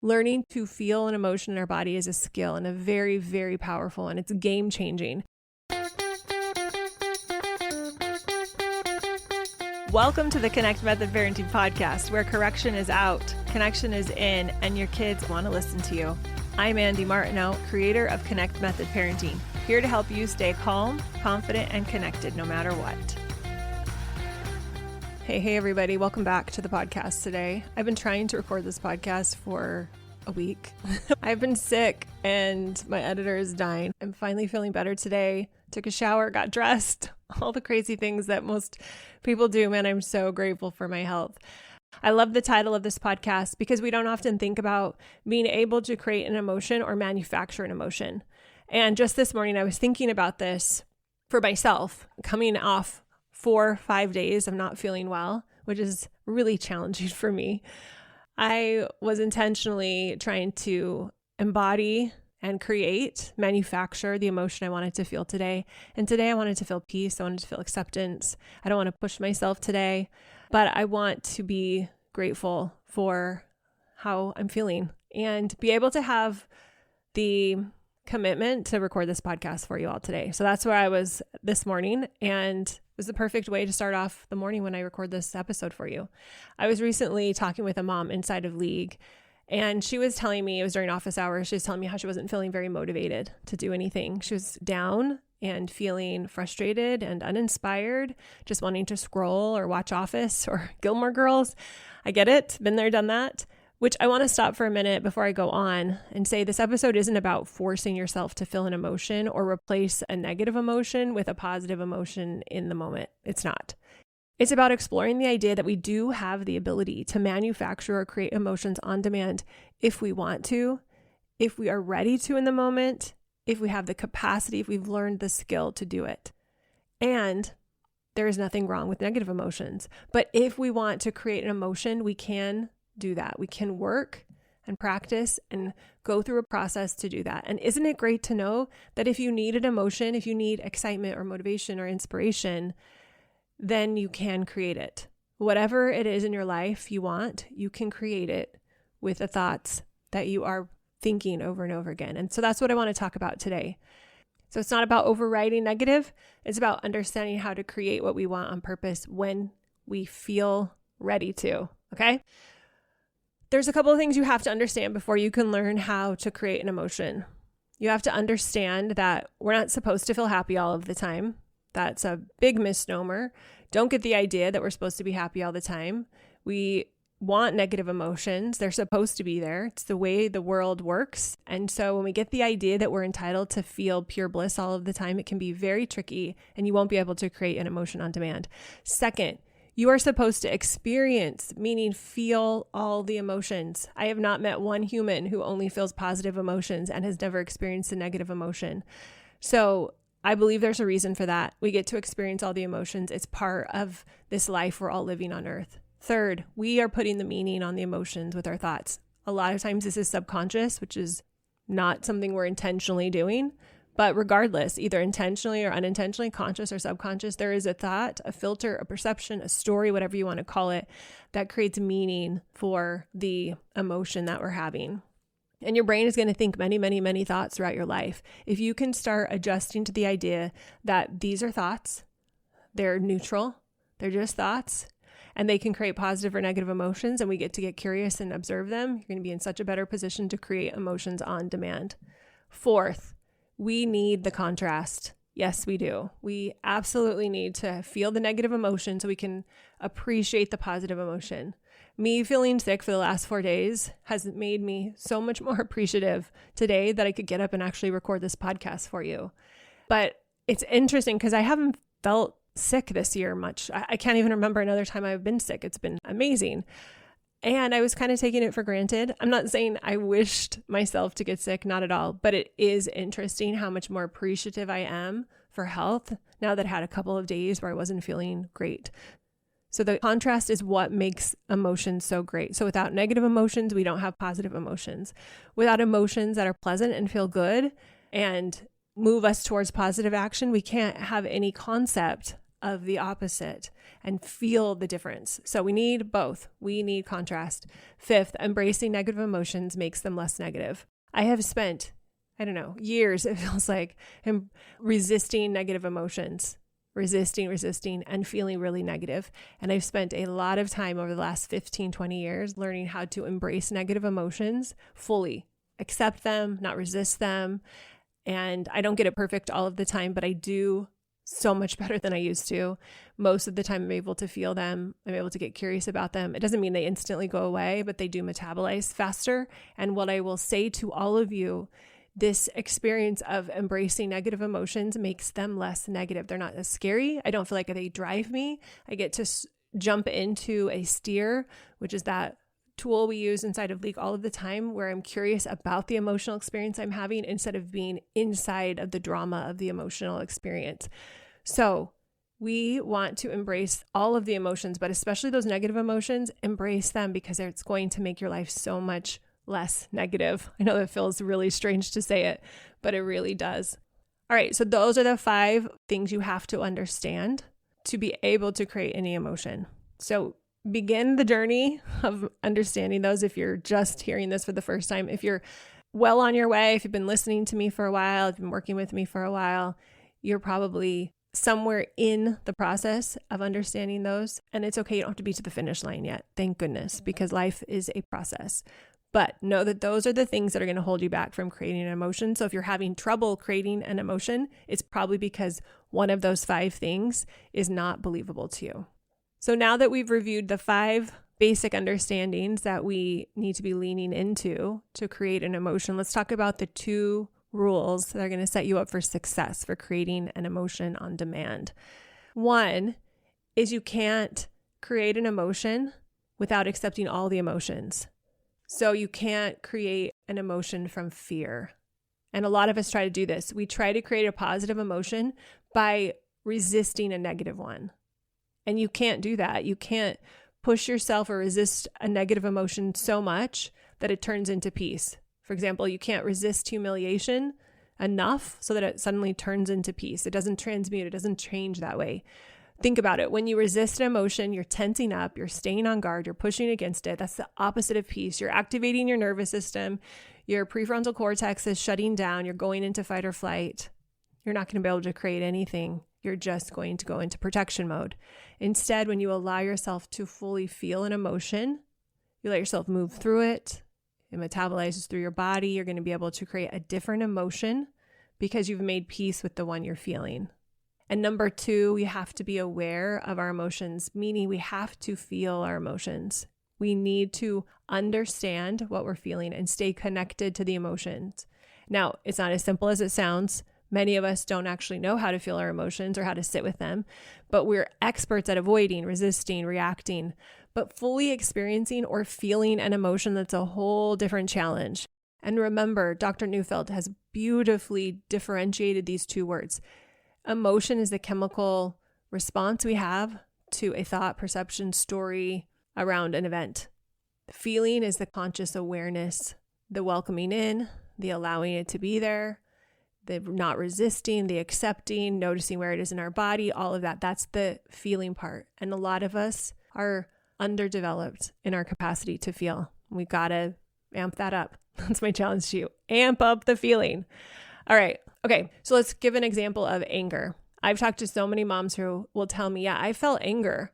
Learning to feel an emotion in our body is a skill and a very, very powerful, and it's game changing. Welcome to the Connect Method Parenting Podcast, where correction is out, connection is in, and your kids want to listen to you. I'm Andy Martineau, creator of Connect Method Parenting, here to help you stay calm, confident, and connected no matter what. Hey, everybody. Welcome back to the podcast today. I've been trying to record this podcast for a week. I've been sick and my editor is dying. I'm finally feeling better today. Took a shower, got dressed, all the crazy things that most people do. Man, I'm so grateful for my health. I love the title of this podcast because we don't often think about being able to create an emotion or manufacture an emotion. And just this morning, I was thinking about this for myself, coming off 4 or 5 days of not feeling well, which is really challenging for me. I was intentionally trying to embody and manufacture the emotion I wanted to feel today. And today I wanted to feel peace. I wanted to feel acceptance. I don't want to push myself today, but I want to be grateful for how I'm feeling and be able to have the commitment to record this podcast for you all today. So that's where I was this morning, and it was the perfect way to start off the morning when I record this episode for you. I was recently talking with a mom inside of League, and she was telling me, it was during office hours, she was telling me how she wasn't feeling very motivated to do anything. She was down and feeling frustrated and uninspired, just wanting to scroll or watch Office or Gilmore Girls. I get it. Been there, done that. Which I want to stop for a minute before I go on and say this episode isn't about forcing yourself to feel an emotion or replace a negative emotion with a positive emotion in the moment. It's not. It's about exploring the idea that we do have the ability to manufacture or create emotions on demand if we want to, if we are ready to in the moment, if we have the capacity, if we've learned the skill to do it. And there is nothing wrong with negative emotions. But if we want to create an emotion, we can do that. We can work and practice and go through a process to do that. And isn't it great to know that if you need an emotion, if you need excitement or motivation or inspiration, then you can create it. Whatever it is in your life you want, you can create it with the thoughts that you are thinking over and over again. And so that's what I want to talk about today. So it's not about overriding negative. It's about understanding how to create what we want on purpose when we feel ready to. Okay? There's a couple of things you have to understand before you can learn how to create an emotion. You have to understand that we're not supposed to feel happy all of the time. That's a big misnomer. Don't get the idea that we're supposed to be happy all the time. We want negative emotions. They're supposed to be there. It's the way the world works. And so when we get the idea that we're entitled to feel pure bliss all of the time, it can be very tricky and you won't be able to create an emotion on demand. Second, you are supposed to experience, meaning feel all the emotions. I have not met one human who only feels positive emotions and has never experienced a negative emotion. So I believe there's a reason for that. We get to experience all the emotions. It's part of this life we're all living on earth. Third, we are putting the meaning on the emotions with our thoughts. A lot of times this is subconscious, which is not something we're intentionally doing. But regardless, either intentionally or unintentionally, conscious or subconscious, there is a thought, a filter, a perception, a story, whatever you want to call it, that creates meaning for the emotion that we're having. And your brain is going to think many, many, many thoughts throughout your life. If you can start adjusting to the idea that these are thoughts, they're neutral, they're just thoughts, and they can create positive or negative emotions, and we get to get curious and observe them, you're going to be in such a better position to create emotions on demand. Fourth, we need the contrast. Yes, we do. We absolutely need to feel the negative emotion so we can appreciate the positive emotion. Me feeling sick for the last 4 days has made me so much more appreciative today that I could get up and actually record this podcast for you. But it's interesting because I haven't felt sick this year much. I can't even remember another time I've been sick. It's been amazing. And I was kind of taking it for granted. I'm not saying I wished myself to get sick, not at all, but it is interesting how much more appreciative I am for health now that I had a couple of days where I wasn't feeling great. So the contrast is what makes emotions so great. So without negative emotions, we don't have positive emotions. Without emotions that are pleasant and feel good and move us towards positive action, we can't have any concept of the opposite and feel the difference. So we need both. We need contrast. Fifth, embracing negative emotions makes them less negative. I have spent, years, it feels like, resisting negative emotions, resisting and feeling really negative. And I've spent a lot of time over the last 15, 20 years learning how to embrace negative emotions fully, accept them, not resist them. And I don't get it perfect all of the time, but I do so much better than I used to. Most of the time I'm able to feel them. I'm able to get curious about them. It doesn't mean they instantly go away, but they do metabolize faster. And what I will say to all of you, this experience of embracing negative emotions makes them less negative. They're not as scary. I don't feel like they drive me. I get to jump into a steer, which is that tool we use inside of Leak all of the time, where I'm curious about the emotional experience I'm having instead of being inside of the drama of the emotional experience. So we want to embrace all of the emotions, but especially those negative emotions, embrace them because it's going to make your life so much less negative. I know that feels really strange to say it, but it really does. All right, so those are the 5 things you have to understand to be able to create any emotion. So begin the journey of understanding those if you're just hearing this for the first time. If you're well on your way, if you've been listening to me for a while, if you've been working with me for a while, you're probably somewhere in the process of understanding those. And it's okay, you don't have to be to the finish line yet. Thank goodness, because life is a process. But know that those are the things that are going to hold you back from creating an emotion. So if you're having trouble creating an emotion, it's probably because one of those 5 things is not believable to you. So now that we've reviewed the 5 basic understandings that we need to be leaning into to create an emotion, let's talk about the 2 rules that are going to set you up for success for creating an emotion on demand. One is you can't create an emotion without accepting all the emotions. So you can't create an emotion from fear. And a lot of us try to do this. We try to create a positive emotion by resisting a negative one. And you can't do that. You can't push yourself or resist a negative emotion so much that it turns into peace. For example, you can't resist humiliation enough so that it suddenly turns into peace. It doesn't transmute. It doesn't change that way. Think about it. When you resist an emotion, you're tensing up, you're staying on guard, you're pushing against it. That's the opposite of peace. You're activating your nervous system. Your prefrontal cortex is shutting down. You're going into fight or flight. You're not going to be able to create anything. You're just going to go into protection mode. Instead, when you allow yourself to fully feel an emotion, you let yourself move through it. It metabolizes through your body. You're going to be able to create a different emotion because you've made peace with the one you're feeling. And number 2, we have to be aware of our emotions, meaning we have to feel our emotions. We need to understand what we're feeling and stay connected to the emotions. Now, it's not as simple as it sounds. Many of us don't actually know how to feel our emotions or how to sit with them, but we're experts at avoiding, resisting, reacting. But fully experiencing or feeling an emotion, that's a whole different challenge. And remember, Dr. Neufeld has beautifully differentiated these 2 words. Emotion is the chemical response we have to a thought, perception, story around an event. Feeling is the conscious awareness, the welcoming in, the allowing it to be there, the not resisting, the accepting, noticing where it is in our body, all of that. That's the feeling part. And a lot of us are underdeveloped in our capacity to feel. We got to amp that up. That's my challenge to you. Amp up the feeling. All right. Okay. So let's give an example of anger. I've talked to so many moms who will tell me, yeah, I felt anger.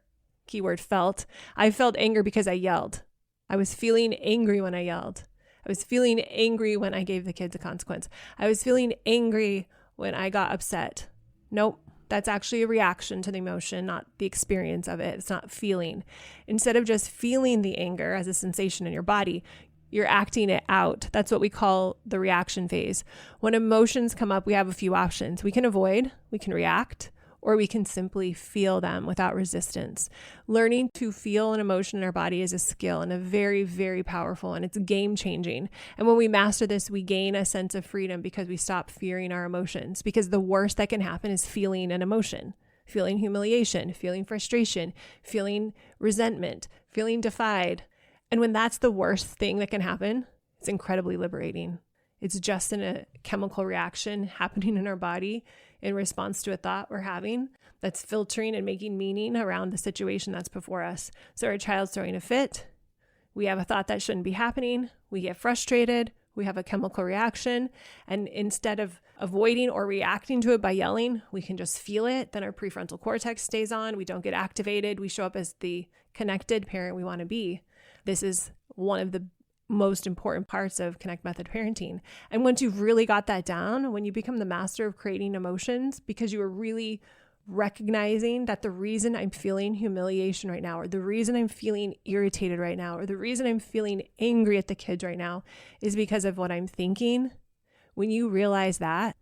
Keyword felt. I felt anger because I yelled. I was feeling angry when I yelled. I was feeling angry when I gave the kids a consequence. I was feeling angry when I got upset. Nope. That's actually a reaction to the emotion, not the experience of it. It's not feeling. Instead of just feeling the anger as a sensation in your body, you're acting it out. That's what we call the reaction phase. When emotions come up, we have a few options. We can avoid, we can react, or we can simply feel them without resistance. Learning to feel an emotion in our body is a skill and a very, very powerful, and it's game changing. And when we master this, we gain a sense of freedom because we stop fearing our emotions, because the worst that can happen is feeling an emotion, feeling humiliation, feeling frustration, feeling resentment, feeling defied. And when that's the worst thing that can happen, it's incredibly liberating. It's just a chemical reaction happening in our body. in response to a thought we're having that's filtering and making meaning around the situation that's before us. So our child's throwing a fit. We have a thought that shouldn't be happening. We get frustrated. We have a chemical reaction. And instead of avoiding or reacting to it by yelling, we can just feel it. Then our prefrontal cortex stays on. We don't get activated. We show up as the connected parent we want to be. This is one of the most important parts of Connect Method parenting. And once you've really got that down, when you become the master of creating emotions, because you are really recognizing that the reason I'm feeling humiliation right now, or the reason I'm feeling irritated right now, or the reason I'm feeling angry at the kids right now is because of what I'm thinking. When you realize that,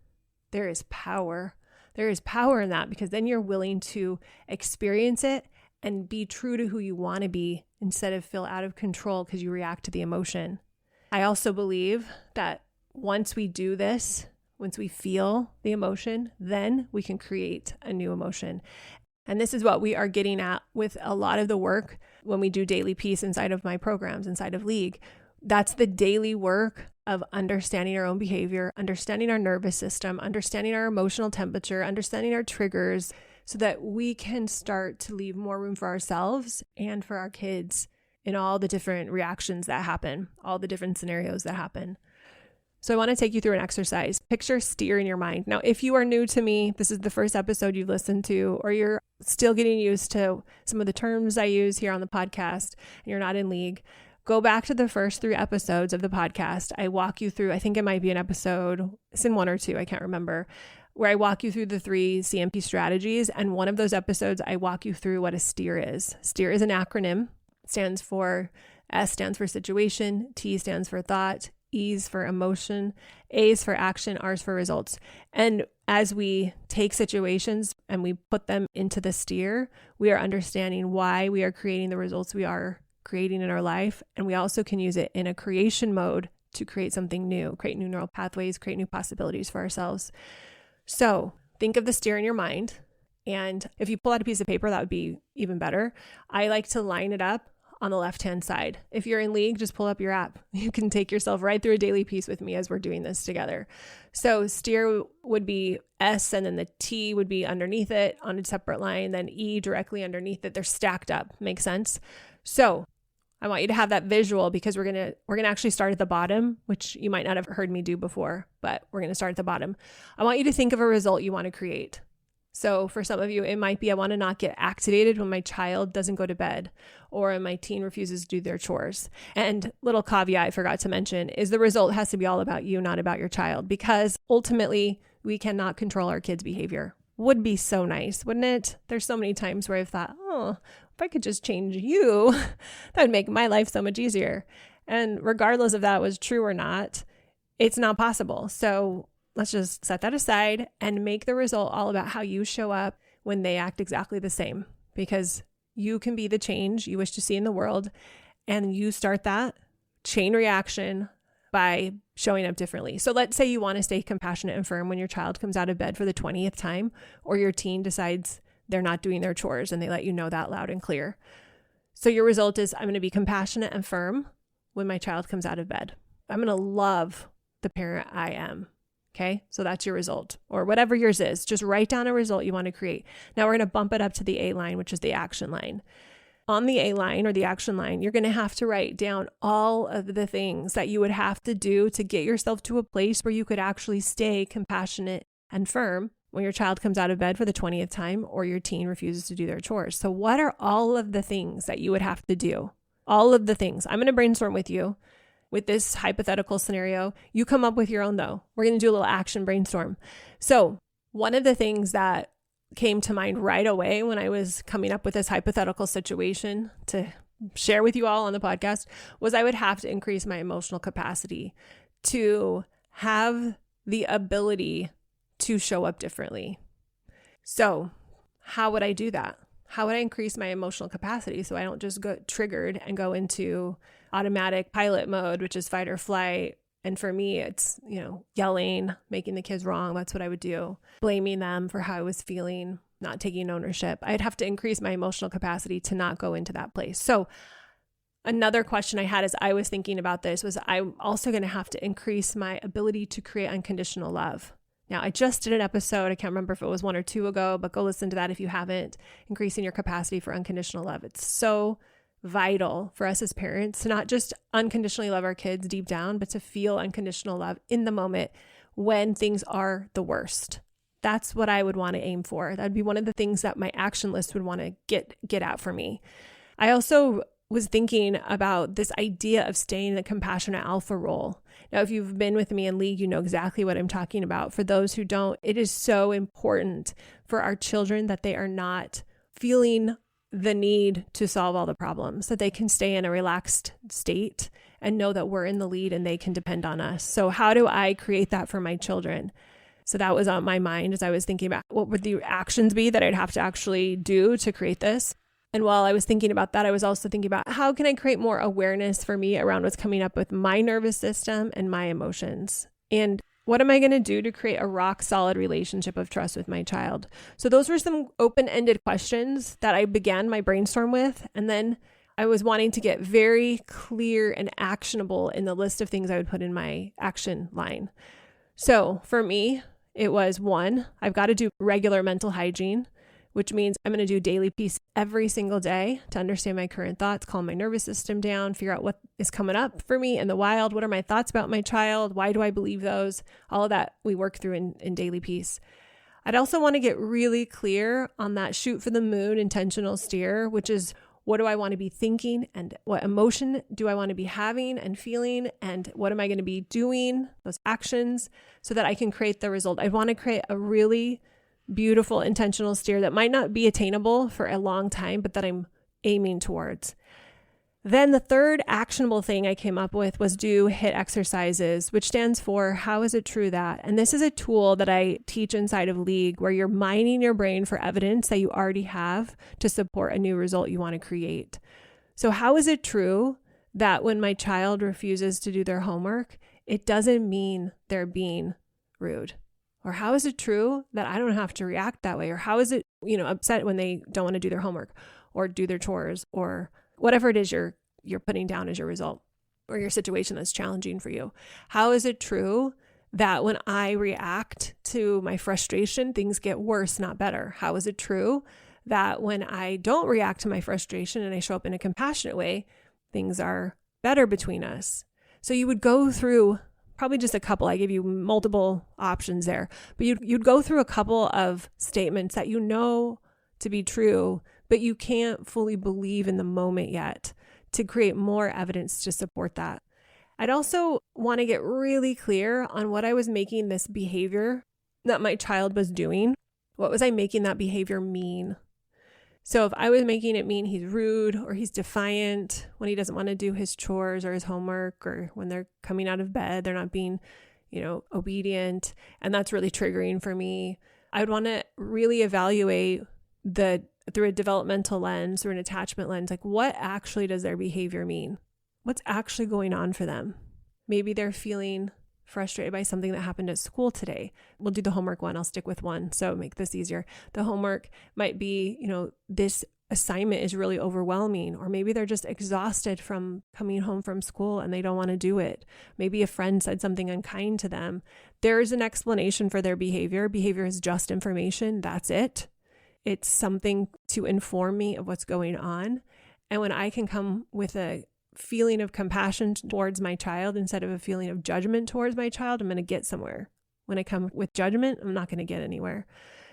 there is power. There is power in that, because then you're willing to experience it and be true to who you want to be instead of feel out of control because you react to the emotion. I also believe that once we do this, once we feel the emotion, then we can create a new emotion. And this is what we are getting at with a lot of the work when we do Daily Peace inside of my programs, inside of League. That's the daily work of understanding our own behavior, understanding our nervous system, understanding our emotional temperature, understanding our triggers, so that we can start to leave more room for ourselves and for our kids in all the different reactions that happen, all the different scenarios that happen. So I want to take you through an exercise. Picture steer in your mind. Now, if you are new to me, this is the first episode you've listened to, or you're still getting used to some of the terms I use here on the podcast, and you're not in League, go back to the first 3 episodes of the podcast. I walk you through, I think it might be an episode, it's in 1 or 2, I can't remember, where I walk you through the 3 CMP strategies. And one of those episodes, I walk you through what a steer is. Steer is an acronym. Stands for, S stands for situation, T stands for thought, E is for emotion, A is for action, R is for results. And as we take situations and we put them into the steer, we are understanding why we are creating the results we are creating in our life. And we also can use it in a creation mode to create something new, create new neural pathways, create new possibilities for ourselves. So think of the steer in your mind. And if you pull out a piece of paper, that would be even better. I like to line it up on the left-hand side. If you're in League, just pull up your app. You can take yourself right through a daily piece with me as we're doing this together. So steer would be S, and then the T would be underneath it on a separate line, then E directly underneath it. They're stacked up. Makes sense? So I want you to have that visual, because we're gonna actually start at the bottom, which you might not have heard me do before, but we're gonna start at the bottom. I want you to think of a result you want to create. So for some of you, it might be, I want to not get activated when my child doesn't go to bed, or when my teen refuses to do their chores. And little caveat I forgot to mention is the result has to be all about you, not about your child, because ultimately we cannot control our kids' behavior. Would be so nice, wouldn't it? There's so many times where I've thought, oh, if I could just change you, that would make my life so much easier. And regardless if that was true or not, it's not possible. So let's just set that aside and make the result all about how you show up when they act exactly the same, because you can be the change you wish to see in the world. And you start that chain reaction by showing up differently. So let's say you want to stay compassionate and firm when your child comes out of bed for the 20th time, or your teen decides they're not doing their chores and they let you know that loud and clear. So your result is, I'm going to be compassionate and firm when my child comes out of bed. I'm going to love the parent I am. Okay, so that's your result, or whatever yours is. Just write down a result you want to create. Now we're going to bump it up to the A line, which is the action line. On the A line, or the action line, you're going to have to write down all of the things that you would have to do to get yourself to a place where you could actually stay compassionate and firm when your child comes out of bed for the 20th time, or your teen refuses to do their chores. So what are all of the things that you would have to do? All of the things. I'm going to brainstorm with you. With this hypothetical scenario, you come up with your own though. We're going to do a little action brainstorm. So one of the things that came to mind right away when I was coming up with this hypothetical situation to share with you all on the podcast was I would have to increase my emotional capacity to have the ability to show up differently. So how would I do that? How would I increase my emotional capacity so I don't just get triggered and go into automatic pilot mode, which is fight or flight? And for me, it's, yelling, making the kids wrong. That's what I would do. Blaming them for how I was feeling, not taking ownership. I'd have to increase my emotional capacity to not go into that place. So another question I had as I was thinking about this was, I'm also going to have to increase my ability to create unconditional love. Now, I just did an episode, I can't remember if it was 1 or 2 ago, but go listen to that if you haven't, increasing your capacity for unconditional love. It's so vital for us as parents to not just unconditionally love our kids deep down, but to feel unconditional love in the moment when things are the worst. That's what I would want to aim for. That'd be one of the things that my action list would want to get out for me. I also was thinking about this idea of staying in the compassionate alpha role. Now, if you've been with me in League, you know exactly what I'm talking about. For those who don't, it is so important for our children that they are not feeling the need to solve all the problems, that they can stay in a relaxed state and know that we're in the lead and they can depend on us. So how do I create that for my children? So that was on my mind as I was thinking about what would the actions be that I'd have to actually do to create this. And while I was thinking about that, I was also thinking about how can I create more awareness for me around what's coming up with my nervous system and my emotions? And what am I going to do to create a rock solid relationship of trust with my child? So those were some open-ended questions that I began my brainstorm with. And then I was wanting to get very clear and actionable in the list of things I would put in my action line. So for me, it was 1, I've got to do regular mental hygiene, which means I'm going to do daily peace every single day to understand my current thoughts, calm my nervous system down, figure out what is coming up for me in the wild. What are my thoughts about my child? Why do I believe those? All of that we work through in daily peace. I'd also want to get really clear on that shoot for the moon intentional steer, which is what do I want to be thinking and what emotion do I want to be having and feeling and what am I going to be doing, those actions, so that I can create the result. I want to create a really beautiful intentional steer that might not be attainable for a long time, but that I'm aiming towards. Then the third actionable thing I came up with was do HIT exercises, which stands for how is it true that? And this is a tool that I teach inside of League where you're mining your brain for evidence that you already have to support a new result you want to create. So how is it true that when my child refuses to do their homework, it doesn't mean they're being rude? Or how is it true that I don't have to react that way? Or how is it, upset when they don't want to do their homework or do their chores or whatever it is you're putting down as your result or your situation that's challenging for you? How is it true that when I react to my frustration, things get worse, not better? How is it true that when I don't react to my frustration and I show up in a compassionate way, things are better between us? So you would go through probably just a couple. I gave you multiple options there, but you'd go through a couple of statements that you know to be true, but you can't fully believe in the moment yet to create more evidence to support that. I'd also want to get really clear on what I was making this behavior that my child was doing. What was I making that behavior mean? So if I was making it mean he's rude or he's defiant when he doesn't want to do his chores or his homework, or when they're coming out of bed, they're not being, obedient, and that's really triggering for me, I would want to really evaluate through a developmental lens or an attachment lens, like what actually does their behavior mean? What's actually going on for them? Maybe they're feeling frustrated by something that happened at school today. We'll do the homework one. I'll stick with one. So make this easier. The homework might be, this assignment is really overwhelming, or maybe they're just exhausted from coming home from school and they don't want to do it. Maybe a friend said something unkind to them. There is an explanation for their behavior. Behavior is just information. That's it. It's something to inform me of what's going on. And when I can come with a feeling of compassion towards my child instead of a feeling of judgment towards my child, I'm going to get somewhere. When I come with judgment, I'm not going to get anywhere.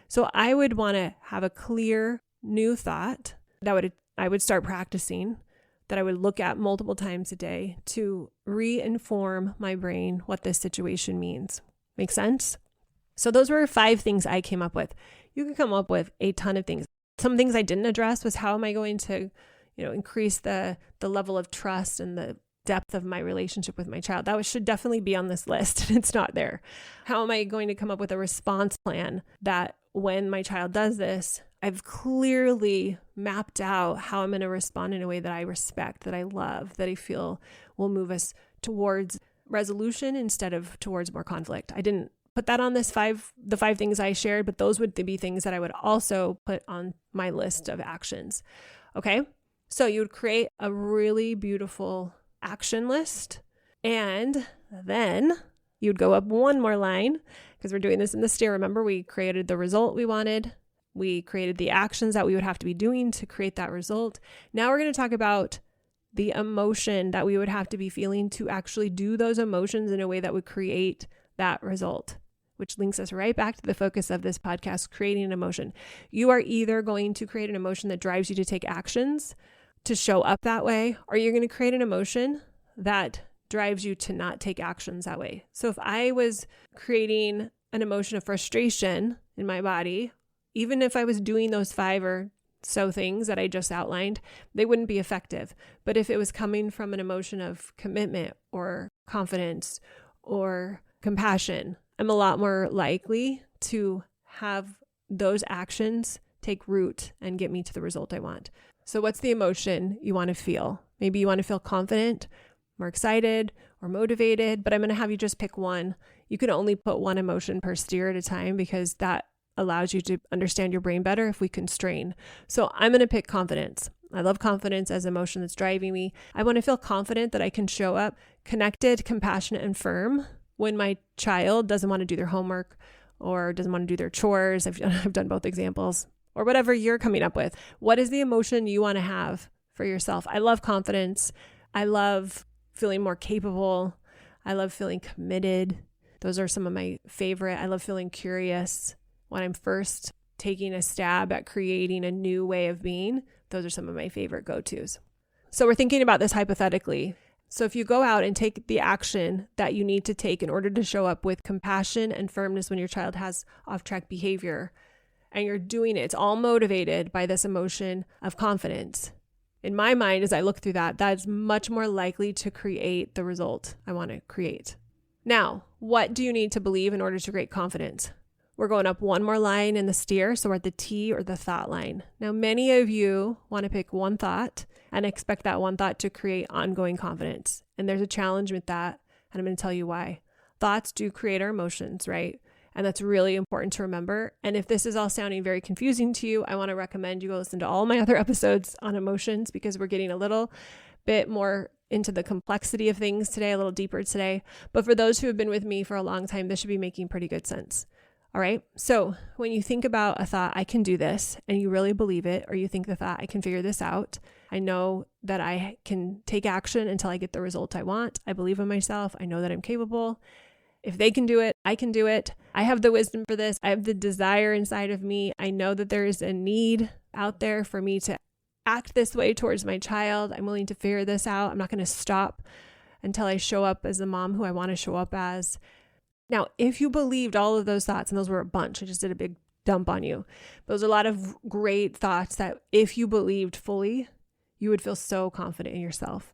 So I would want to have a clear new thought that I would start practicing, that I would look at multiple times a day to re-inform my brain what this situation means. Make sense? So those were 5 things I came up with. You can come up with a ton of things. Some things I didn't address was how am I going to increase the level of trust and the depth of my relationship with my child. That should definitely be on this list. It's not there. How am I going to come up with a response plan that when my child does this, I've clearly mapped out how I'm going to respond in a way that I respect, that I love, that I feel will move us towards resolution instead of towards more conflict. I didn't put that on the 5 things I shared, but those would be things that I would also put on my list of actions. Okay. So you would create a really beautiful action list, and then you'd go up one more line because we're doing this in the steer. Remember, we created the result we wanted. We created the actions that we would have to be doing to create that result. Now we're going to talk about the emotion that we would have to be feeling to actually do those emotions in a way that would create that result, which links us right back to the focus of this podcast, creating an emotion. You are either going to create an emotion that drives you to take actions to show up that way, or you're going to create an emotion that drives you to not take actions that way. So if I was creating an emotion of frustration in my body, even if I was doing those 5 or so things that I just outlined, they wouldn't be effective. But if it was coming from an emotion of commitment or confidence or compassion, I'm a lot more likely to have those actions take root and get me to the result I want. So what's the emotion you want to feel? Maybe you want to feel confident, more excited, or motivated, but I'm going to have you just pick one. You can only put one emotion per steer at a time because that allows you to understand your brain better if we constrain. So I'm going to pick confidence. I love confidence as an emotion that's driving me. I want to feel confident that I can show up connected, compassionate, and firm when my child doesn't want to do their homework or doesn't want to do their chores. I've done both examples, or whatever you're coming up with. What is the emotion you want to have for yourself? I love confidence. I love feeling more capable. I love feeling committed. Those are some of my favorite. I love feeling curious. When I'm first taking a stab at creating a new way of being, those are some of my favorite go-tos. So we're thinking about this hypothetically. So if you go out and take the action that you need to take in order to show up with compassion and firmness when your child has off-track behavior, and you're doing it, it's all motivated by this emotion of confidence. In my mind, as I look through that, that's much more likely to create the result I want to create. Now, what do you need to believe in order to create confidence? We're going up one more line in the steer, so we're at the T or the thought line. Now, many of you want to pick one thought and expect that one thought to create ongoing confidence. And there's a challenge with that, and I'm going to tell you why. Thoughts do create our emotions, right? And that's really important to remember. And if this is all sounding very confusing to you, I want to recommend you go listen to all my other episodes on emotions, because we're getting a little bit more into the complexity of things today, a little deeper today. But for those who have been with me for a long time, this should be making pretty good sense. All right. So when you think about a thought, I can do this, and you really believe it, or you think the thought, I can figure this out. I know that I can take action until I get the result I want. I believe in myself. I know that I'm capable. If they can do it, I can do it. I have the wisdom for this. I have the desire inside of me. I know that there is a need out there for me to act this way towards my child. I'm willing to figure this out. I'm not going to stop until I show up as the mom who I want to show up as. Now, if you believed all of those thoughts, and those were a bunch, I just did a big dump on you. Those are a lot of great thoughts that if you believed fully, you would feel so confident in yourself.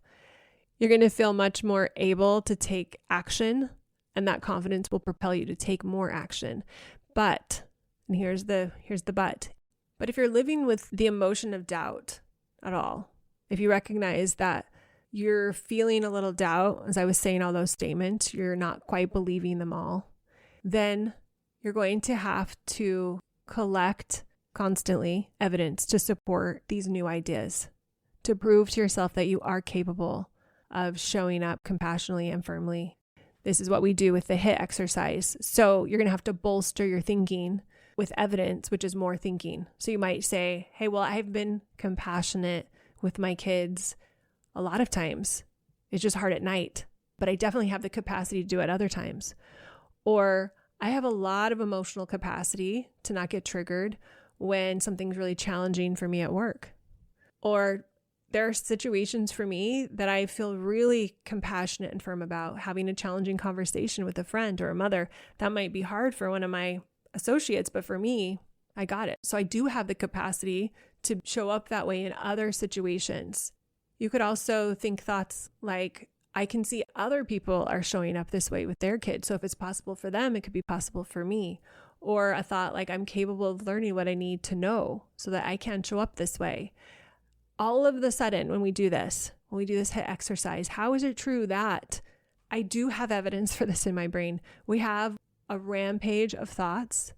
You're going to feel much more able to take action, and that confidence will propel you to take more action. But, and here's the but. But if you're living with the emotion of doubt at all, if you recognize that you're feeling a little doubt, as I was saying all those statements, you're not quite believing them all, then you're going to have to collect constantly evidence to support these new ideas, to prove to yourself that you are capable of showing up compassionately and firmly. This is what we do with the HIT exercise. So you're going to have to bolster your thinking with evidence, which is more thinking. So you might say, hey, well, I've been compassionate with my kids a lot of times. It's just hard at night, but I definitely have the capacity to do it other times. Or I have a lot of emotional capacity to not get triggered when something's really challenging for me at work. Or there are situations for me that I feel really compassionate and firm about, having a challenging conversation with a friend or a mother. That might be hard for one of my associates, but for me, I got it. So I do have the capacity to show up that way in other situations. You could also think thoughts like, I can see other people are showing up this way with their kids. So if it's possible for them, it could be possible for me. Or a thought like, I'm capable of learning what I need to know so that I can show up this way. All of the sudden, when we do this HIT exercise, how is it true that I do have evidence for this in my brain? We have a rampage of thoughts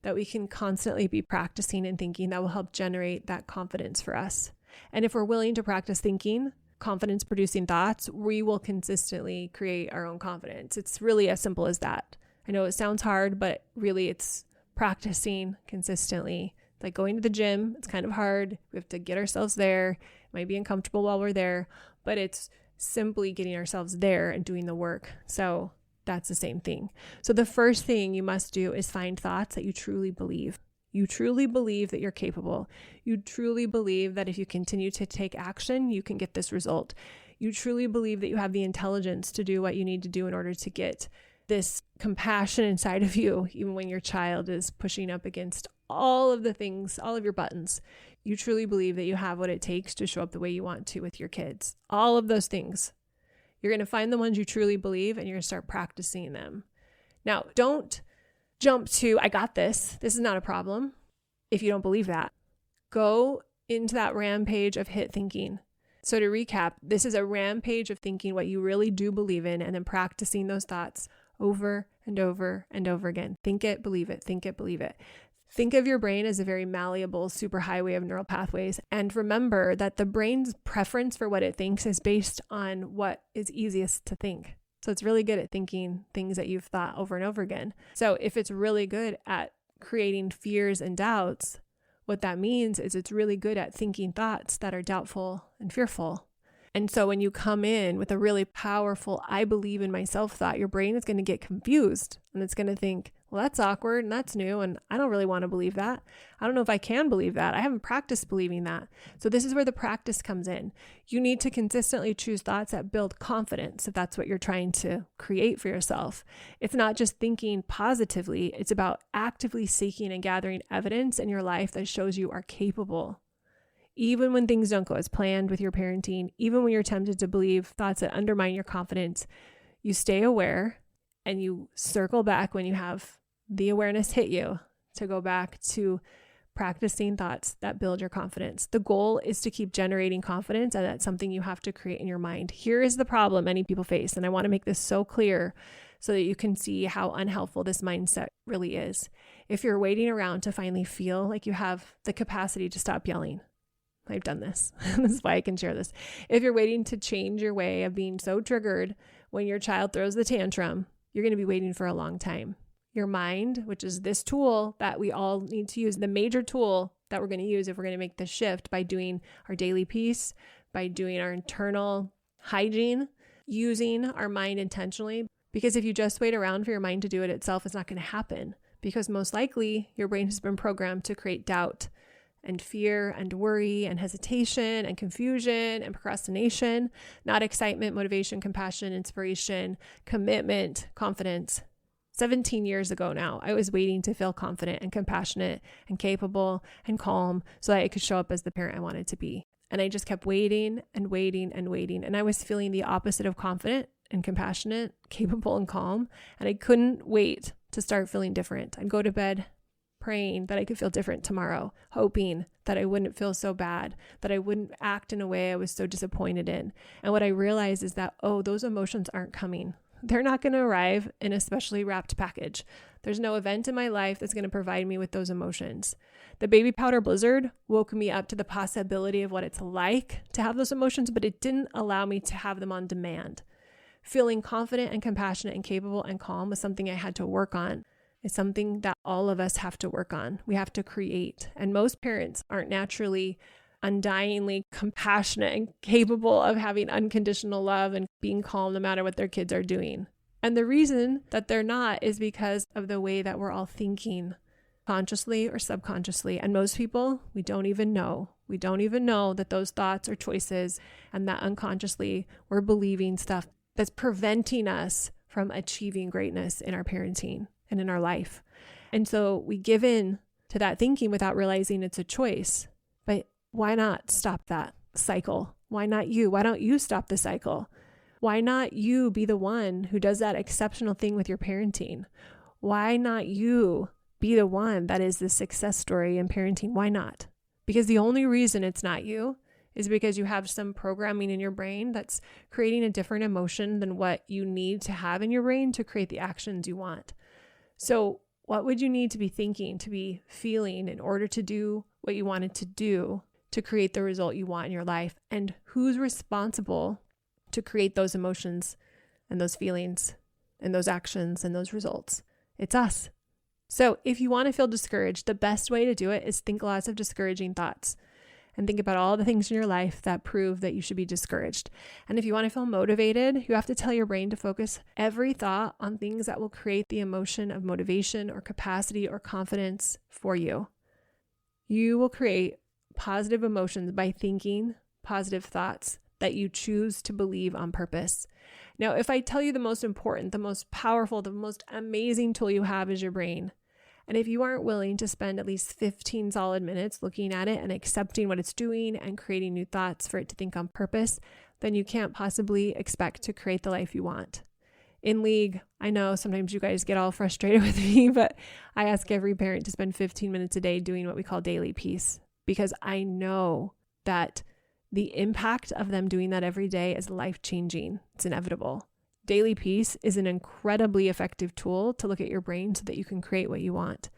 that we can constantly be practicing and thinking that will help generate that confidence for us. And if we're willing to practice thinking, confidence-producing thoughts, we will consistently create our own confidence. It's really as simple as that. I know it sounds hard, but really it's practicing consistently. Like going to the gym, it's kind of hard. We have to get ourselves there. It might be uncomfortable while we're there, but it's simply getting ourselves there and doing the work. So that's the same thing. So the first thing you must do is find thoughts that you truly believe. You truly believe that you're capable. You truly believe that if you continue to take action, you can get this result. You truly believe that you have the intelligence to do what you need to do in order to get this compassion inside of you, even when your child is pushing up against all of the things, all of your buttons. You truly believe that you have what it takes to show up the way you want to with your kids. All of those things. You're going to find the ones you truly believe and you're going to start practicing them. Now, don't jump to, I got this. This is not a problem. If you don't believe that, go into that rampage of hit thinking. So to recap, this is a rampage of thinking what you really do believe in and then practicing those thoughts over and over and over again. Think it, believe it, think it, believe it. Think of your brain as a very malleable superhighway of neural pathways. And remember that the brain's preference for what it thinks is based on what is easiest to think. So it's really good at thinking things that you've thought over and over again. So if it's really good at creating fears and doubts, what that means is it's really good at thinking thoughts that are doubtful and fearful. And so when you come in with a really powerful, I believe in myself thought, your brain is going to get confused and it's going to think, well, that's awkward and that's new. And I don't really want to believe that. I don't know if I can believe that. I haven't practiced believing that. So this is where the practice comes in. You need to consistently choose thoughts that build confidence if that's what you're trying to create for yourself. It's not just thinking positively. It's about actively seeking and gathering evidence in your life that shows you are capable. Even when things don't go as planned with your parenting, even when you're tempted to believe thoughts that undermine your confidence, you stay aware and you circle back when you have the awareness hit you to go back to practicing thoughts that build your confidence. The goal is to keep generating confidence, and that's something you have to create in your mind. Here is the problem many people face, and I want to make this so clear so that you can see how unhelpful this mindset really is. If you're waiting around to finally feel like you have the capacity to stop yelling, I've done this. This is why I can share this. If you're waiting to change your way of being so triggered when your child throws the tantrum, you're going to be waiting for a long time. Your mind, which is this tool that we all need to use, the major tool that we're going to use if we're going to make this shift by doing our daily peace, by doing our internal hygiene, using our mind intentionally. Because if you just wait around for your mind to do it itself, it's not going to happen. Because most likely your brain has been programmed to create doubt and fear and worry and hesitation and confusion and procrastination, not excitement, motivation, compassion, inspiration, commitment, confidence. 17 years ago now, I was waiting to feel confident and compassionate and capable and calm so that I could show up as the parent I wanted to be. And I just kept waiting and waiting and waiting. And I was feeling the opposite of confident and compassionate, capable and calm. And I couldn't wait to start feeling different. I'd go to bed praying that I could feel different tomorrow, hoping that I wouldn't feel so bad, that I wouldn't act in a way I was so disappointed in. And what I realized is that, those emotions aren't coming. They're not going to arrive in a specially wrapped package. There's no event in my life that's going to provide me with those emotions. The baby powder blizzard woke me up to the possibility of what it's like to have those emotions, but it didn't allow me to have them on demand. Feeling confident and compassionate and capable and calm was something I had to work on. It's something that all of us have to work on. We have to create. And most parents aren't naturally undyingly compassionate and capable of having unconditional love and being calm no matter what their kids are doing. And the reason that they're not is because of the way that we're all thinking, consciously or subconsciously. And most people, we don't even know. We don't even know that those thoughts are choices and that unconsciously we're believing stuff that's preventing us from achieving greatness in our parenting and in our life. And so we give in to that thinking without realizing it's a choice. But why not stop that cycle? Why not you? Why don't you stop the cycle? Why not you be the one who does that exceptional thing with your parenting? Why not you be the one that is the success story in parenting? Why not? Because the only reason it's not you is because you have some programming in your brain that's creating a different emotion than what you need to have in your brain to create the actions you want. So what would you need to be thinking, to be feeling in order to do what you wanted to do to create the result you want in your life? And who's responsible to create those emotions and those feelings and those actions and those results? It's us. So if you want to feel discouraged, the best way to do it is think lots of discouraging thoughts and think about all the things in your life that prove that you should be discouraged. And if you want to feel motivated, you have to tell your brain to focus every thought on things that will create the emotion of motivation or capacity or confidence for you. You will create positive emotions by thinking positive thoughts that you choose to believe on purpose. Now, if I tell you the most important, the most powerful, the most amazing tool you have is your brain, and if you aren't willing to spend at least 15 solid minutes looking at it and accepting what it's doing and creating new thoughts for it to think on purpose, then you can't possibly expect to create the life you want. In League, I know sometimes you guys get all frustrated with me, but I ask every parent to spend 15 minutes a day doing what we call daily peace, because I know that the impact of them doing that every day is life-changing. It's inevitable. Daily peace is an incredibly effective tool to look at your brain so that you can create what you want.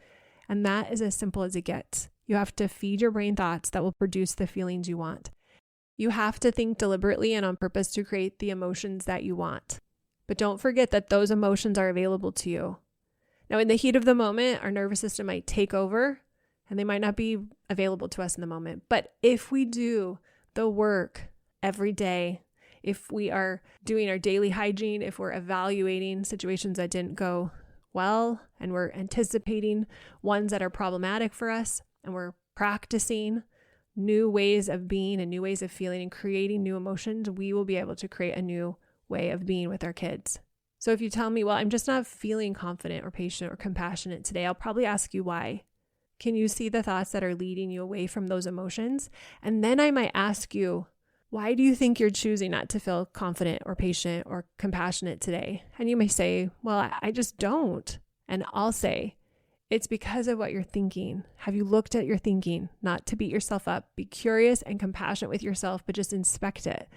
And that is as simple as it gets. You have to feed your brain thoughts that will produce the feelings you want. You have to think deliberately and on purpose to create the emotions that you want. But don't forget that those emotions are available to you. Now, in the heat of the moment, our nervous system might take over and they might not be available to us in the moment. But if we do the work every day, if we are doing our daily hygiene, if we're evaluating situations that didn't go well, and we're anticipating ones that are problematic for us, and we're practicing new ways of being and new ways of feeling and creating new emotions, we will be able to create a new way of being with our kids. So if you tell me, well, I'm just not feeling confident or patient or compassionate today, I'll probably ask you why. Can you see the thoughts that are leading you away from those emotions? And then I might ask you, why do you think you're choosing not to feel confident or patient or compassionate today? And you may say, well, I just don't. And I'll say, it's because of what you're thinking. Have you looked at your thinking? Not to beat yourself up. Be curious and compassionate with yourself, but just inspect it.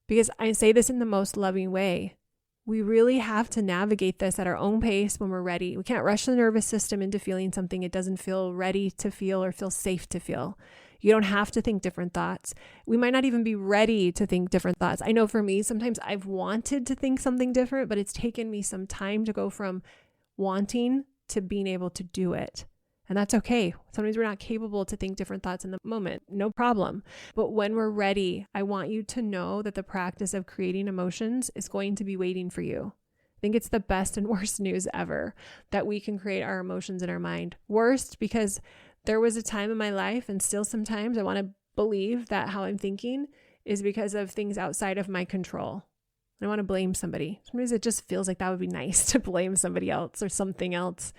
Because I say this in the most loving way. We really have to navigate this at our own pace when we're ready. We can't rush the nervous system into feeling something it doesn't feel ready to feel or feel safe to feel. You don't have to think different thoughts. We might not even be ready to think different thoughts. I know for me, sometimes I've wanted to think something different, but it's taken me some time to go from wanting to being able to do it. And that's okay. Sometimes we're not capable to think different thoughts in the moment. No problem. But when we're ready, I want you to know that the practice of creating emotions is going to be waiting for you. I think it's the best and worst news ever that we can create our emotions in our mind. Worst because there was a time in my life, and still sometimes I want to believe that how I'm thinking is because of things outside of my control. I want to blame somebody. Sometimes it just feels like that would be nice to blame somebody else or something else.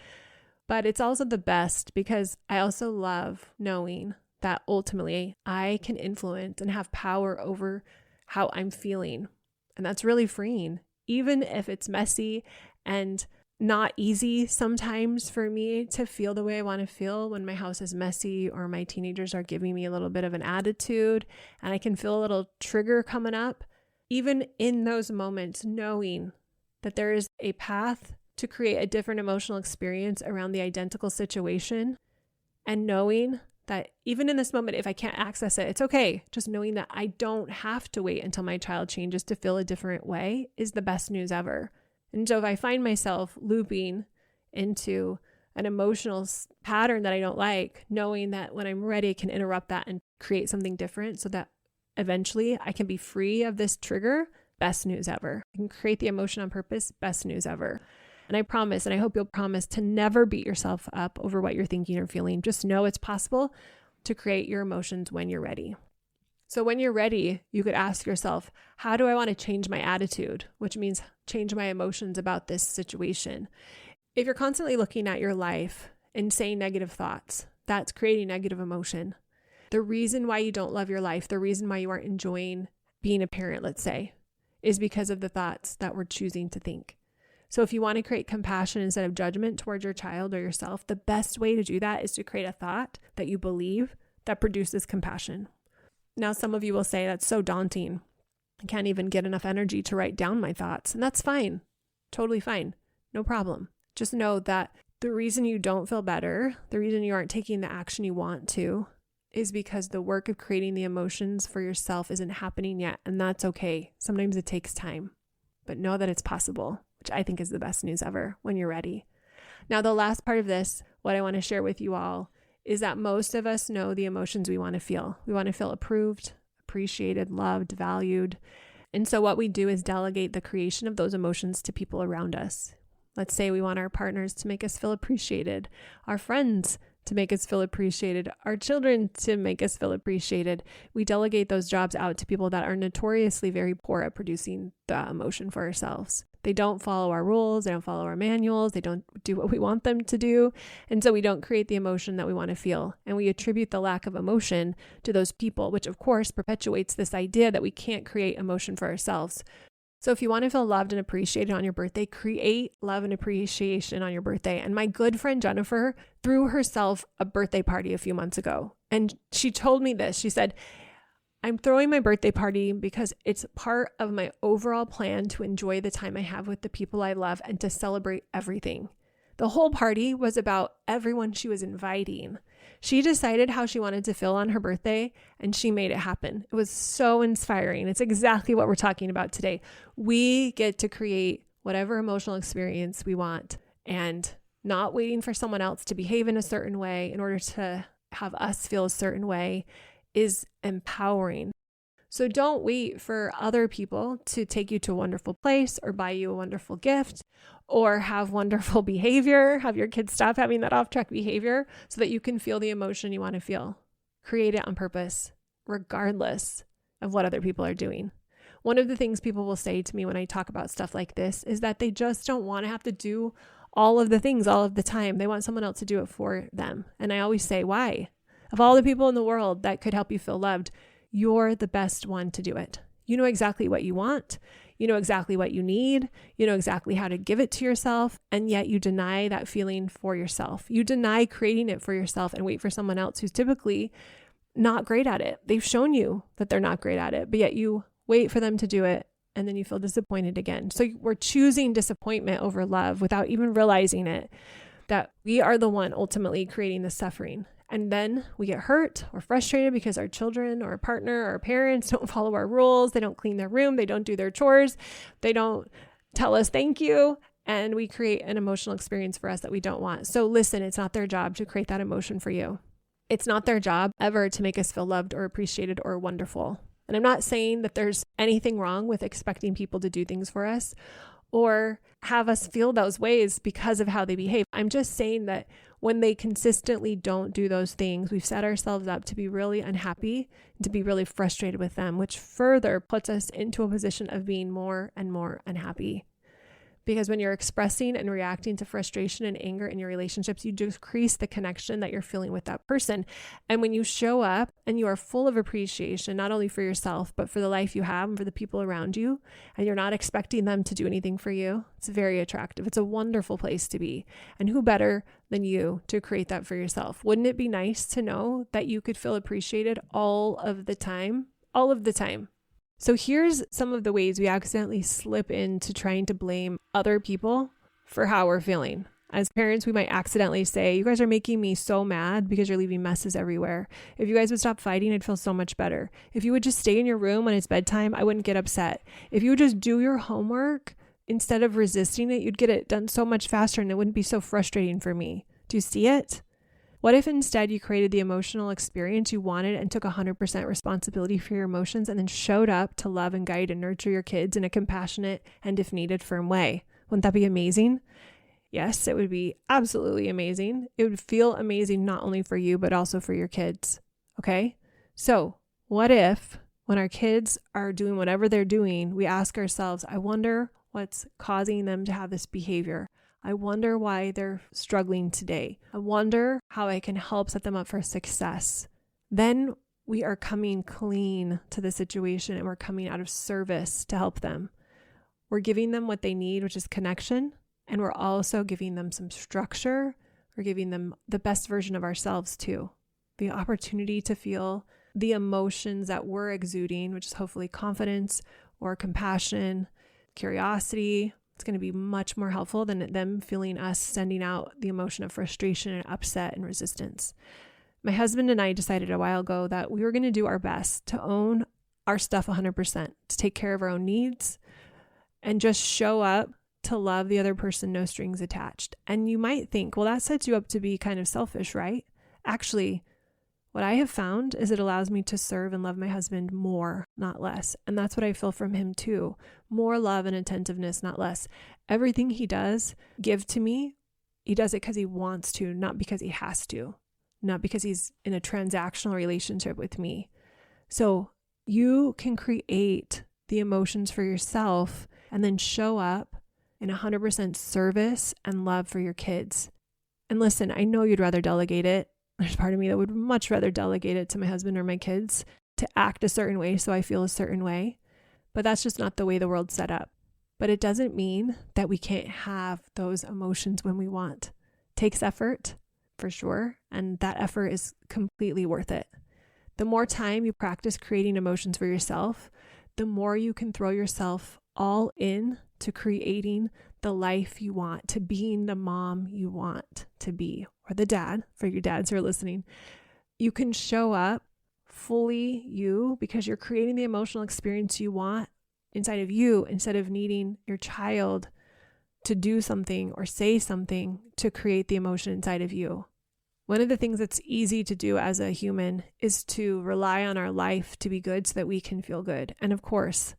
But it's also the best because I also love knowing that ultimately I can influence and have power over how I'm feeling. And that's really freeing, even if it's messy and not easy sometimes for me to feel the way I want to feel when my house is messy or my teenagers are giving me a little bit of an attitude and I can feel a little trigger coming up. Even in those moments, knowing that there is a path to create a different emotional experience around the identical situation, and knowing that even in this moment, if I can't access it, it's okay. Just knowing that I don't have to wait until my child changes to feel a different way is the best news ever. And so if I find myself looping into an emotional pattern that I don't like, knowing that when I'm ready, I can interrupt that and create something different so that eventually I can be free of this trigger, best news ever. I can create the emotion on purpose, best news ever. And I promise, and I hope you'll promise to never beat yourself up over what you're thinking or feeling. Just know it's possible to create your emotions when you're ready. So when you're ready, you could ask yourself, how do I want to change my attitude? Which means change my emotions about this situation. If you're constantly looking at your life and saying negative thoughts, that's creating negative emotion. The reason why you don't love your life, the reason why you aren't enjoying being a parent, let's say, is because of the thoughts that we're choosing to think. So if you want to create compassion instead of judgment towards your child or yourself, the best way to do that is to create a thought that you believe that produces compassion. Now, some of you will say that's so daunting. I can't even get enough energy to write down my thoughts. And that's fine. Totally fine. No problem. Just know that the reason you don't feel better, the reason you aren't taking the action you want to, is because the work of creating the emotions for yourself isn't happening yet. And that's okay. Sometimes it takes time. But know that it's possible, which I think is the best news ever when you're ready. Now, the last part of this, what I want to share with you all, is that most of us know the emotions we want to feel. We want to feel approved, appreciated, loved, valued. And so what we do is delegate the creation of those emotions to people around us. Let's say we want our partners to make us feel appreciated, our friends to make us feel appreciated, our children to make us feel appreciated. We delegate those jobs out to people that are notoriously very poor at producing the emotion for ourselves. They don't follow our rules, they don't follow our manuals, they don't do what we want them to do. And so we don't create the emotion that we want to feel. And we attribute the lack of emotion to those people, which of course perpetuates this idea that we can't create emotion for ourselves. So if you want to feel loved and appreciated on your birthday, create love and appreciation on your birthday. And my good friend Jennifer threw herself a birthday party a few months ago. And she told me this. She said, I'm throwing my birthday party because it's part of my overall plan to enjoy the time I have with the people I love and to celebrate everything. The whole party was about everyone she was inviting. She decided how she wanted to feel on her birthday and she made it happen. It was so inspiring. It's exactly what we're talking about today. We get to create whatever emotional experience we want and not waiting for someone else to behave in a certain way in order to have us feel a certain way is empowering. So don't wait for other people to take you to a wonderful place or buy you a wonderful gift or have wonderful behavior, have your kids stop having that off-track behavior so that you can feel the emotion you want to feel. Create it on purpose, regardless of what other people are doing. One of the things people will say to me when I talk about stuff like this is that they just don't want to have to do all of the things all of the time. They want someone else to do it for them. And I always say, why? Of all the people in the world that could help you feel loved, you're the best one to do it. You know exactly what you want. You know exactly what you need. You know exactly how to give it to yourself. And yet you deny that feeling for yourself. You deny creating it for yourself and wait for someone else who's typically not great at it. They've shown you that they're not great at it, but yet you wait for them to do it. And then you feel disappointed again. So we're choosing disappointment over love without even realizing it, that we are the one ultimately creating the suffering. And then we get hurt or frustrated because our children or our partner or our parents don't follow our rules. They don't clean their room. They don't do their chores. They don't tell us thank you. And we create an emotional experience for us that we don't want. So listen, it's not their job to create that emotion for you. It's not their job ever to make us feel loved or appreciated or wonderful. And I'm not saying that there's anything wrong with expecting people to do things for us or have us feel those ways because of how they behave. I'm just saying that when they consistently don't do those things, we've set ourselves up to be really unhappy and to be really frustrated with them, which further puts us into a position of being more and more unhappy. Because when you're expressing and reacting to frustration and anger in your relationships, you decrease the connection that you're feeling with that person. And when you show up and you are full of appreciation, not only for yourself, but for the life you have and for the people around you, and you're not expecting them to do anything for you, it's very attractive. It's a wonderful place to be. And who better than you to create that for yourself? Wouldn't it be nice to know that you could feel appreciated all of the time? All of the time. So here's some of the ways we accidentally slip into trying to blame other people for how we're feeling. As parents, we might accidentally say, you guys are making me so mad because you're leaving messes everywhere. If you guys would stop fighting, I'd feel so much better. If you would just stay in your room when it's bedtime, I wouldn't get upset. If you would just do your homework instead of resisting it, you'd get it done so much faster and it wouldn't be so frustrating for me. Do you see it? What if instead you created the emotional experience you wanted and took 100% responsibility for your emotions and then showed up to love and guide and nurture your kids in a compassionate and, if needed, firm way? Wouldn't that be amazing? Yes, it would be absolutely amazing. It would feel amazing not only for you, but also for your kids. Okay? So what if when our kids are doing whatever they're doing, we ask ourselves, I wonder what's causing them to have this behavior? I wonder why they're struggling today. I wonder how I can help set them up for success. Then we are coming clean to the situation and we're coming out of service to help them. We're giving them what they need, which is connection. And we're also giving them some structure. We're giving them the best version of ourselves too. The opportunity to feel the emotions that we're exuding, which is hopefully confidence or compassion, curiosity. It's going to be much more helpful than them feeling us sending out the emotion of frustration and upset and resistance. My husband and I decided a while ago that we were going to do our best to own our stuff 100%, to take care of our own needs and just show up to love the other person, no strings attached. And you might think, well, that sets you up to be kind of selfish, right? Actually, what I have found is it allows me to serve and love my husband more, not less. And that's what I feel from him too. More love and attentiveness, not less. Everything he does give to me, he does it because he wants to, not because he has to, not because he's in a transactional relationship with me. So you can create the emotions for yourself and then show up in 100% service and love for your kids. And listen, I know you'd rather delegate it. There's part of me that would much rather delegate it to my husband or my kids to act a certain way so I feel a certain way. But that's just not the way the world's set up. But it doesn't mean that we can't have those emotions when we want. Takes effort, for sure. And that effort is completely worth it. The more time you practice creating emotions for yourself, the more you can throw yourself all in to creating the life you want, to being the mom you want to be, or the dad, for your dads who are listening. You can show up fully you because you're creating the emotional experience you want inside of you instead of needing your child to do something or say something to create the emotion inside of you. One of the things that's easy to do as a human is to rely on our life to be good so that we can feel good. And of course,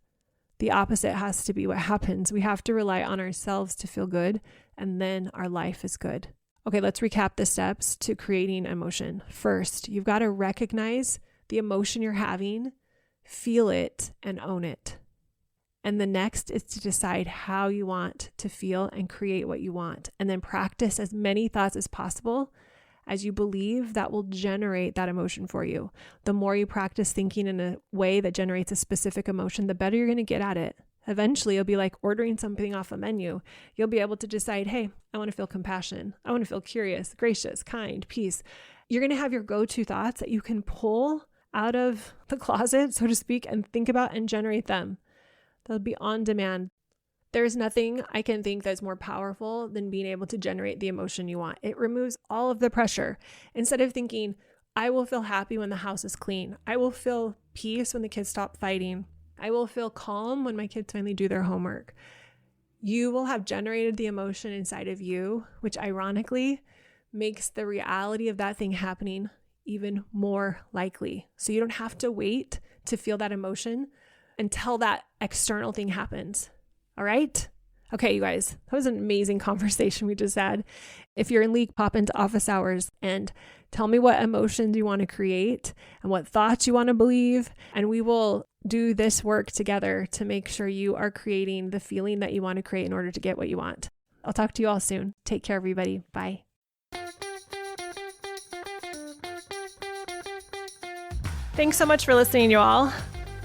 the opposite has to be what happens. We have to rely on ourselves to feel good, and then our life is good. Okay, let's recap the steps to creating emotion. First, you've got to recognize the emotion you're having, feel it, and own it. And the next is to decide how you want to feel and create what you want. And then practice as many thoughts as possible as you believe that will generate that emotion for you. The more you practice thinking in a way that generates a specific emotion, the better you're going to get at it. Eventually, you'll be like ordering something off a menu. You'll be able to decide, hey, I want to feel compassion. I want to feel curious, gracious, kind, peace. You're going to have your go-to thoughts that you can pull out of the closet, so to speak, and think about and generate them. They'll be on demand. There's nothing I can think that's more powerful than being able to generate the emotion you want. It removes all of the pressure. Instead of thinking, I will feel happy when the house is clean. I will feel peace when the kids stop fighting. I will feel calm when my kids finally do their homework. You will have generated the emotion inside of you, which ironically makes the reality of that thing happening even more likely. So you don't have to wait to feel that emotion until that external thing happens. All right? Okay, you guys, that was an amazing conversation we just had. If you're in League, pop into office hours and tell me what emotions you want to create and what thoughts you want to believe. And we will do this work together to make sure you are creating the feeling that you want to create in order to get what you want. I'll talk to you all soon. Take care, everybody. Bye. Thanks so much for listening, you all.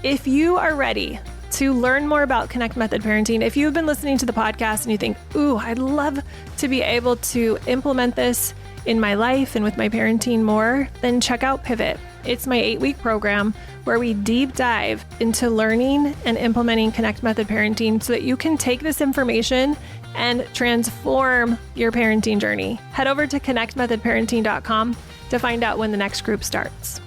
If you are ready to learn more about Connect Method Parenting, if you've been listening to the podcast and you think, ooh, I'd love to be able to implement this in my life and with my parenting more, then check out Pivot. It's my 8-week program where we deep dive into learning and implementing Connect Method Parenting so that you can take this information and transform your parenting journey. Head over to connectmethodparenting.com to find out when the next group starts.